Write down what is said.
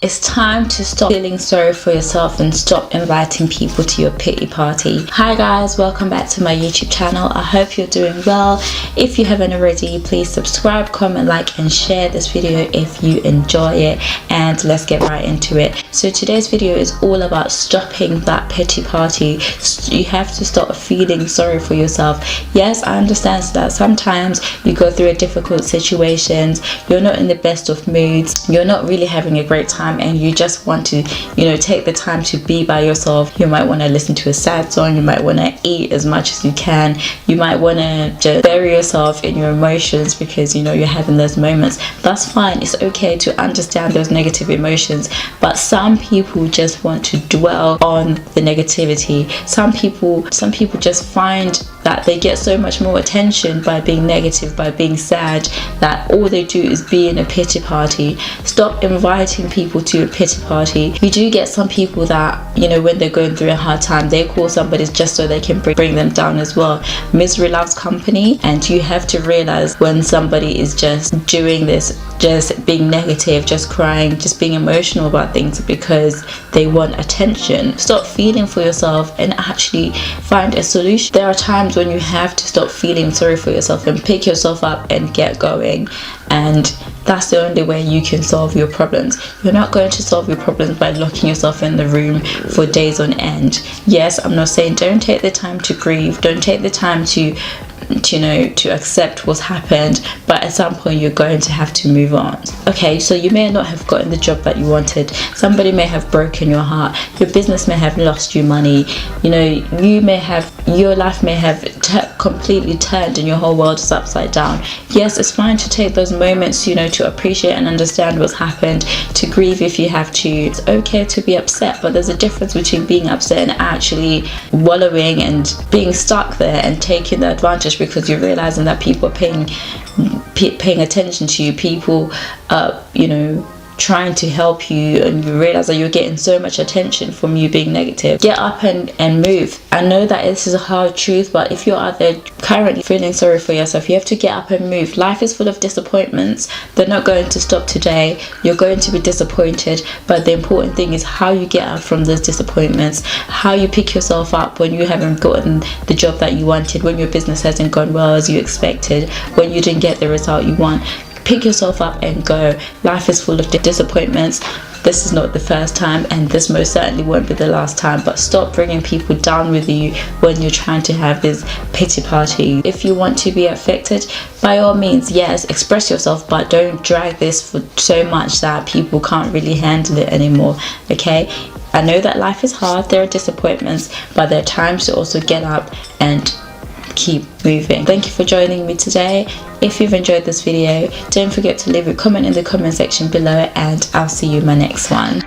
It's time to stop feeling sorry for yourself and stop inviting people to your pity party. Hi guys, welcome back to my YouTube channel. I hope you're doing well. If you haven't already, please subscribe, comment, like and share this video if you enjoy it, and let's get right into it. So today's video is all about stopping that pity party. You have to stop feeling sorry for yourself. Yes, I understand that sometimes you go through a difficult situations, you're not in the best of moods, you're not really having a great time, and you just want to, take the time to be by yourself. You might want to listen to a sad song, you might want to eat as much as you can, you might want to just bury yourself in your emotions because you're having those moments. That's fine. It's okay to understand those negative emotions, but some people just want to dwell on the negativity. Some people just find that they get so much more attention by being negative, by being sad, that all they do is be in a pity party. Stop inviting people to a pity party. We do get some people that, when they're going through a hard time, they call somebody just so they can bring them down as well. Misery loves company, and you have to realize when somebody is just doing this, just being negative, just crying, just being emotional about things because they want attention. Stop feeling for yourself and actually find a solution. There are times when you have to stop feeling sorry for yourself and pick yourself up and get going, and that's the only way you can solve your problems. You're not going to solve your problems by locking yourself in the room for days on end. Yes, I'm not saying don't take the time to grieve, don't take the time to accept what's happened, but at some point you're going to have to move on. Okay, so you may not have gotten the job that you wanted, somebody may have broken your heart, your business may have lost you money, your life may have completely turned and your whole world is upside down. Yes, it's fine to take those moments, to appreciate and understand what's happened, to grieve if you have to. It's okay to be upset, but there's a difference between being upset and actually wallowing and being stuck there and taking the advantage because you're realizing that people are paying attention to you, people trying to help you, and you realize that you're getting so much attention from you being negative. Get up and move. I know that this is a hard truth, but if you're out there currently feeling sorry for yourself, you have to get up and move. Life is full of disappointments. They're not going to stop today. You're going to be disappointed, but the important thing is how you get up from those disappointments, how you pick yourself up when you haven't gotten the job that you wanted, when your business hasn't gone well as you expected, when you didn't get the result you want. Pick yourself up and go. Life is full of disappointments. This is not the first time, and this most certainly won't be the last time, but stop bringing people down with you when you're trying to have this pity party. If you want to be affected, by all means, yes, express yourself, but don't drag this for so much that people can't really handle it anymore. Okay, I know that life is hard, there are disappointments, but there are times to also get up and keep moving. Thank you for joining me today. If you've enjoyed this video, don't forget to leave a comment in the comment section below, and I'll see you in my next one.